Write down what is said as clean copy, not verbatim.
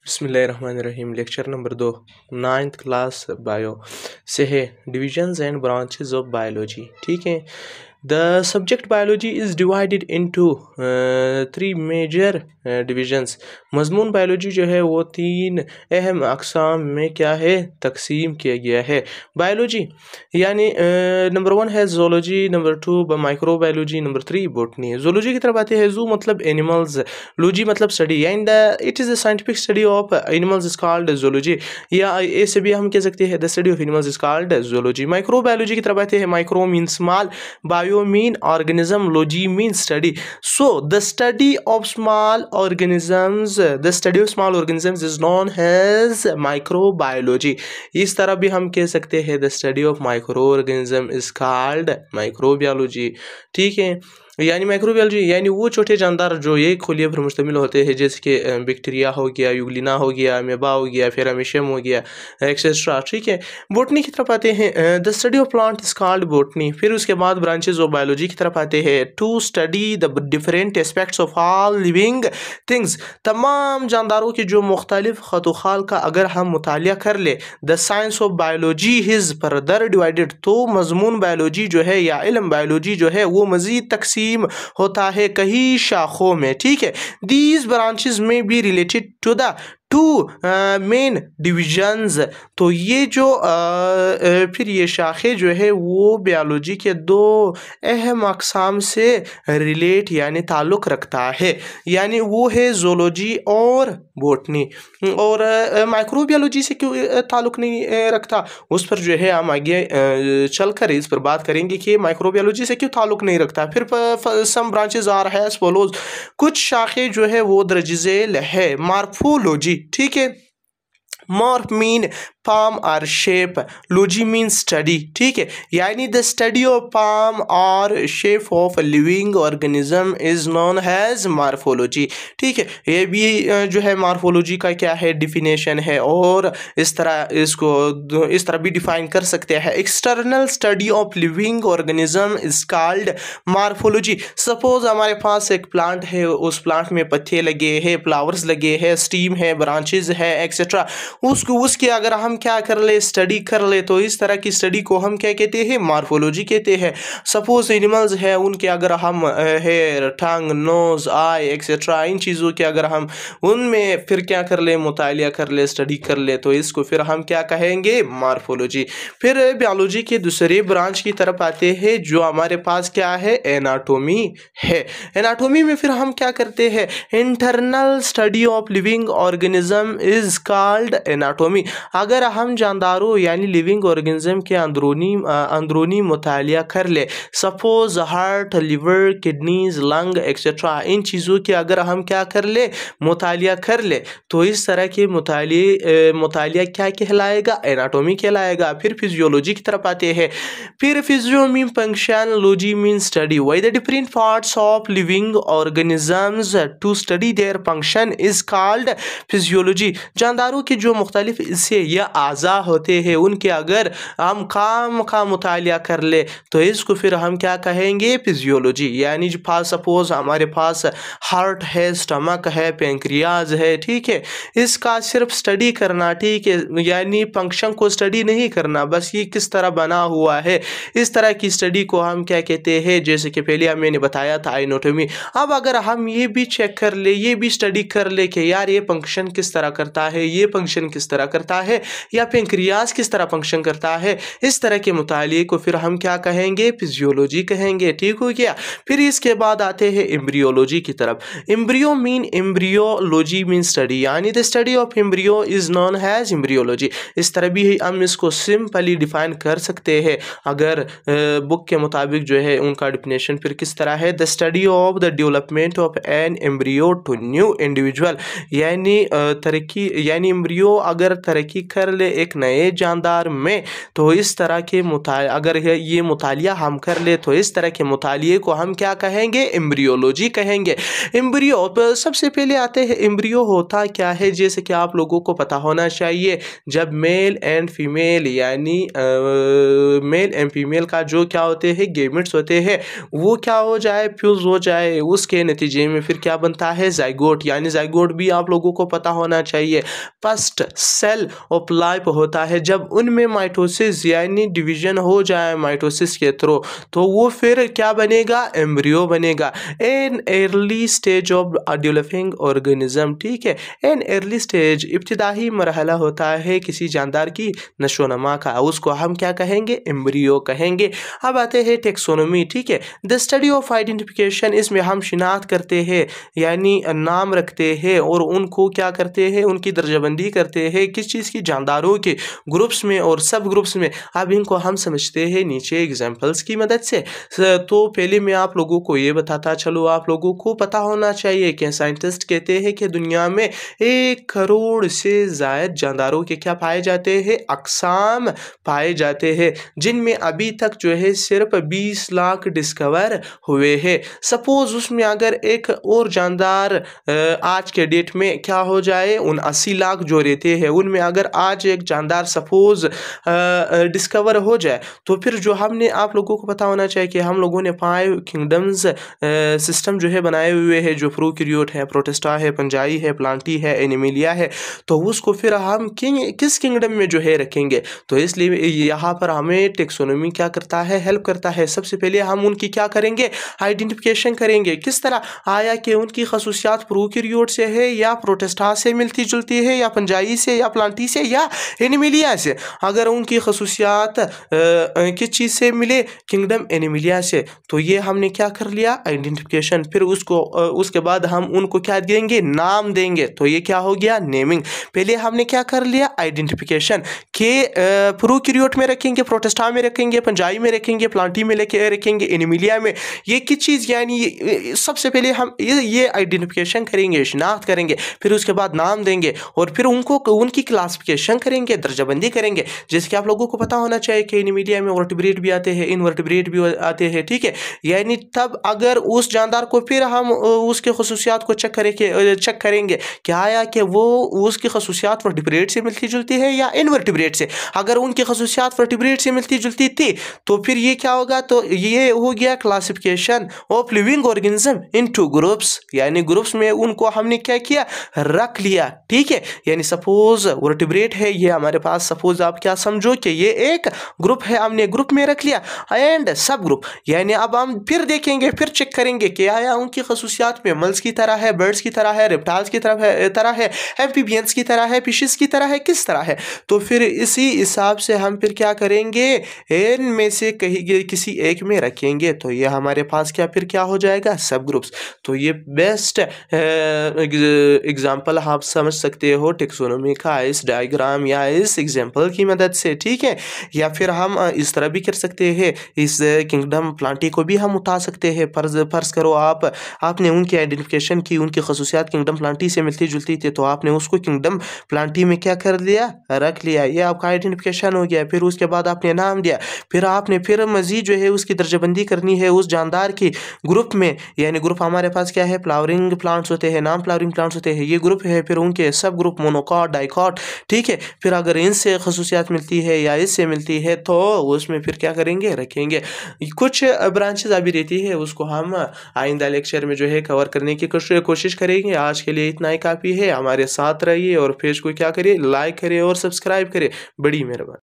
बिस्मिल्लाहिर्रहमानिर्रहीम। Lecture number 2 9th class bio से है divisions and branches of biology. ठीक है। The subject biology is divided into 3 major divisions. मजमून बायोलॉजी जो है वो 3 अहम अक़साम में क्या है तकसीम किया गया है। बायोलॉजी यानी नंबर 1 है zoology, number 2 microbiology, number 3 botany. Zoology की तरफ आते हैं। ज़ू मतलब एनिमल्स, लॉजी मतलब study, and it is a scientific study of animals is called zoology, या ऐसे भी हम कह सकते हैं the study of animals is called zoology. Microbiology की तरफ आते हैं। Micro mean small, bio mean organism, logy mean study. So the study of small organisms, the study of small organisms is known as microbiology. इस तरह भी हम कह सकते हैं the study of micro organism is called microbiology. ठीक है। यानी माइक्रोबायोलॉजी यानी वो छोटे जानदार जो एक खलिए पर मुश्तमिल होते हैं, जैसे कि बैक्टीरिया हो गया, यूग्लिना हो गया, अमीबा हो गया, फेरामिशियम हो गया, एक्सेट्रा। ठीक है। बॉटनी की तरफ आते हैं। The study of plant is called botany. फिर उसके बाद ब्रांचेज ऑफ बायोलॉजी की तरफ आते हैं। To study the different aspects of all living things. तमाम जानदारों की जो मुख्तलिफ खतुखाल का अगर हम मुतालिया कर ले, the science of biology is further divided, तो मजमून बायोलॉजी जो है या इल्म बायोलॉजी जो है वो मजीद तकसीम होता है कई शाखों में। ठीक है। दीज ब्रांचेस में be related to the two main divisions. तो ये जो फिर ये शाखे जो है वो बायोलॉजी के 2 अहम अक़साम से रिलेट यानी ताल्लुक़ रखता है, यानी वो है ज़ूलॉजी और बॉटनी। और माइक्रोबायोलॉजी से क्यों ताल्लुक़ नहीं रखता, उस पर जो है हम आगे चलकर इस पर बात करेंगे कि माइक्रोबायोलॉजी से क्यों ताल्लुक़ नहीं रखता। फिर सम ब्रांचेज आर है एज फॉलोज। कुछ शाखे जो है वो दर्जैल है। मार्फोलॉजी, ठीक है। मॉर्फ मीन फॉर्म और शेप, लॉजी मीन स्टडी। ठीक है। यानी द स्टडी ऑफ फॉर्म और shape of living organism is known as morphology. ठीक है। ये भी जो है मार्फोलॉजी का क्या है डिफिनेशन है, और इस तरह इसको इस तरह भी डिफाइन कर सकते हैं। External study of living organism is called morphology. Suppose हमारे पास एक प्लांट है, उस प्लांट में पत्ते लगे हैं, फ्लावर्स लगे हैं, स्टीम है, ब्रांचेज है, एक्सेट्रा। उसकी अगर हम क्या कर ले स्टडी कर ले, तो इस तरह की स्टडी को हम क्या कहते हैं मार्फोलॉजी कहते हैं। सपोज एनिमल्स है, उनके अगर हम हेयर, टंग, नोज, आई एक्सेट्रा, इन चीज़ों के अगर हम उनमें फिर क्या कर ले मुतालिया कर ले, स्टडी कर ले, तो इसको फिर हम क्या कहेंगे मार्फोलॉजी। फिर बायोलॉजी के दूसरे ब्रांच की तरफ आते हैं जो हमारे पास क्या है एनाटोमी है। एनाटोमी में फिर हम क्या करते हैं internal study of living organism is called anatomy. अगर हम जानदारों यानी लिविंग ऑर्गेनिज्म के अंदरूनी मुतालिया कर ले, suppose heart, liver, kidneys, lung etcetera, इन चीज़ों के अगर हम क्या कर ले मुतालिया कर ले, तो इस तरह के मुतालिया क्या कहलाएगा एनाटोमी कहलाएगा। फिर फिजियोलॉजी की तरफ आते हैं। फिर physio mean function, logy mean study, why the different parts of living organisms to study their function is called physiology. जानदारों के जो मुख्तलिफ इससे या आज़ा होते हैं, उनके अगर हम काम का मुतालिया कर ले, तो इसको फिर हम क्या कहेंगे फिजियोलॉजी। यानी जो सपोज हमारे पास हार्ट है, स्टमक है, पेंक्रियाज है, ठीक है, इसका सिर्फ स्टडी करना, ठीक है, यानी फंक्शन को स्टडी नहीं करना, बस ये किस तरह बना हुआ है, इस तरह की स्टडी को हम क्या कहते हैं, जैसे कि पहले मैंने बताया था एनाटॉमी। अब अगर हम ये भी चेक कर ले, ये भी स्टडी कर ले कि यार ये फंक्शन किस तरह करता है, ये फंक्शन किस तरह करता है, या पेंक्रियाज किस तरह फंक्शन करता है, इस तरह के मुतालिए को फिर हम क्या कहेंगे फिजियोलॉजी कहेंगे। ठीक हो गया। फिर इसके बाद आते हैं एम्ब्रियोलॉजी की तरफ। Embryo mean embryology mean study, यानी the study of embryo is known as embryology. इस तरह भी हम इसको सिंपली डिफाइन कर सकते हैं। अगर बुक के मुताबिक जो है उनका डिफिनेशन फिर किस तरह है, the study of the development of an embryo to new individual, यानी तरक्की, यानी एम्ब्रियो अगर तरक्की कर कर ले एक नए जानदार में, तो इस तरह के अगर ये मुतालिया हम कर ले तो इस तरह के मुतालिए को हम क्या कहेंगे, एम्ब्रियोलॉजी कहेंगे। एम्ब्रियो सबसे पहले आते हैं, एम्ब्रियो होता क्या है, जैसे कि आप लोगों को पता होना चाहिए, जब मेल एंड फीमेल यानी मेल एंड फीमेल का जो क्या होते हैं गेमेट्स होते हैं, वो क्या हो जाए, फ्यूज हो जाए, उसके नतीजे में फिर क्या बनता है, जाइगोट। यानी जाइगोट भी आप लोगों को पता होना चाहिए फर्स्ट सेल ऑफ लाइफ होता है। जब उनमें माइटोसिस यानी डिवीजन हो जाए माइटोसिस के थ्रू, तो वो फिर क्या बनेगा, एम्ब्रियो बनेगा। An early stage of developing organism, ठीक है, एन अर्ली स्टेज इब्तिदाई मरहला होता है किसी जानदार की नशोनमा का, उसको हम क्या कहेंगे, एम्ब्रियो कहेंगे। अब आते हैं टेक्सोनोमी, ठीक है, द स्टडी ऑफ आइडेंटिफिकेशन, इसमें हम शिनाख्त करते हैं यानी नाम रखते हैं और उनको क्या करते हैं, उनकी दर्जाबंदी करते हैं किस चीज़ की, जानदारों के ग्रुप्स में और सब ग्रुप्स में। अब इनको हम समझते हैं नीचे एग्जाम्पल्स की मदद से। तो पहले मैं आप लोगों को ये बताता चलो, आप लोगों को पता होना चाहिए कि साइंटिस्ट कहते हैं कि दुनिया में 1 करोड़ से ज़ायद जानदारों के क्या पाए जाते हैं, अक़साम पाए जाते हैं, जिनमें अभी तक जो है सिर्फ 20 लाख डिस्कवर हुए हैं। सपोज उसमें अगर एक और जानदार आज के डेट में क्या हो जाए, उन 80 लाख जो रहते हैं उनमें अगर आज एक जानदार सपोज डिस्कवर हो जाए, तो फिर जो हमने आप लोगों को पता होना चाहिए कि हम लोगों ने 5 किंगडम्स सिस्टम जो है बनाए हुए हैं, जो प्रोकैरियोट है, प्रोटिस्टा है, फंजाई है, प्लांटी है, एनिमलिया है, तो उसको फिर हम किस किंगडम में जो है रखेंगे। तो इसलिए यहाँ पर हमें टेक्सोनोमी क्या करता है, हेल्प करता है। सबसे पहले हम उनकी क्या करेंगे, आइडेंटिफिकेशन करेंगे, किस तरह आया कि उनकी खसूसियात प्रोकैरियोट से है या प्रोटिस्टा से मिलती जुलती है या फंजाई से या प्लांटी से या एनिमलिया से। अगर उनकी खसूसियात किस चीज़ से मिले, किंगडम एनिमलिया से, तो ये हमने क्या कर लिया, आइडेंटिफिकेशन। फिर उसके बाद हम उनको क्या देंगे, नाम देंगे, तो ये क्या हो गया, नेमिंग। पहले हमने क्या कर लिया, आइडेंटिफिकेशन के प्रोकैरियोट में रखेंगे, प्रोटिस्टा में रखेंगे, फंजाई में रखेंगे, प्लांटी में रखेंगे, एनिमलिया में, ये किस चीज़ यानी सबसे पहले हम ये आइडेंटिफिकेशन करेंगे, शिनाख्त करेंगे, फिर उसके बाद नाम देंगे और फिर उनकी क्लासिफिकेशन करेंगे, दर्जाबंदी करेंगे। जैसे कि आप लोगों को पता होना चाहिए कि एनिमलिया में वर्टिब्रेट भी आते हैं, इनवर्टिब्रेट भी आते हैं, ठीक है। यानी तब अगर उस जानदार को फिर हम उसके खसूसियात को चेक करेंगे क्या आया कि वो उसकी खसूसियात वर्टिब्रेट से मिलती जुलती है या इनवर्टिब्रेट से। अगर उनकी खसूसियात वर्टिब्रेट से मिलती जुलती थी तो फिर ये क्या होगा, तो ये हो गया classification of living organism into groups, यानी ग्रुप्स में उनको हमने क्या किया, रख लिया, ठीक है। यानी सपोज वर्टिब्रेट है ये हमारे पास, सपोज आप क्या समझो कि ये एक ग्रुप है, हमने ग्रुप में रख लिया, एंड सब ग्रुप, यानी अब हम फिर देखेंगे, फिर चेक करेंगे कि आया उनकी खसूसियात में मल्स की तरह है, बर्ड्स की तरह है, रेप्टाइल्स की तरह है, एम्फीबियंस की तरह है, फिशेस की तरह है, किस तरह है। तो फिर इसी हिसाब से हम फिर क्या करेंगे, इनमें से कहीं किसी एक में रखेंगे, तो ये हमारे पास क्या हो जाएगा, सब ग्रुप्स। तो ये बेस्ट एग्जाम्पल आप समझ सकते हो टेक्सोनोमी का इस डायग्राम या इस एग्जाम्पल की मदद से, ठीक है। या फिर हम इस तरह भी कर सकते हैं, इस किंगडम प्लांटी को भी हम उठा सकते हैं। फर्ज करो आपने उनकी आइडेंटिफिकेशन की, उनकी खसूसियात किंगडम प्लांटी से मिलती जुलती थी, तो आपने उसको किंगडम प्लांटी में क्या कर लिया, रख लिया, ये आपका आइडेंटिफिकेशन हो गया। फिर उसके बाद आपने नाम दिया, फिर आपने फिर मजीद जो है उसकी दर्जाबंदी करनी है उस जानदार की ग्रुप में, यानी ग्रुप हमारे पास क्या है, फ्लावरिंग प्लांट्स होते हैं, नॉन फ्लावरिंग प्लांट्स होते हैं, ये ग्रुप है। फिर उनके सब ग्रुप, मोनोकॉट, डाइकॉट, ठीक है। फिर अगर इनसे खसूसियात मिलती है या इससे मिलती है तो उसमें फिर क्या करेंगे, रखेंगे। कुछ ब्रांचेस अभी रहती है, उसको हम आइंदा लेक्चर में जो है कवर करने की कोशिश करेंगे। आज के लिए इतना ही काफ़ी है। हमारे साथ रहिए और पेज को क्या करिए, लाइक करिए और सब्सक्राइब करिए। बड़ी मेहरबानी।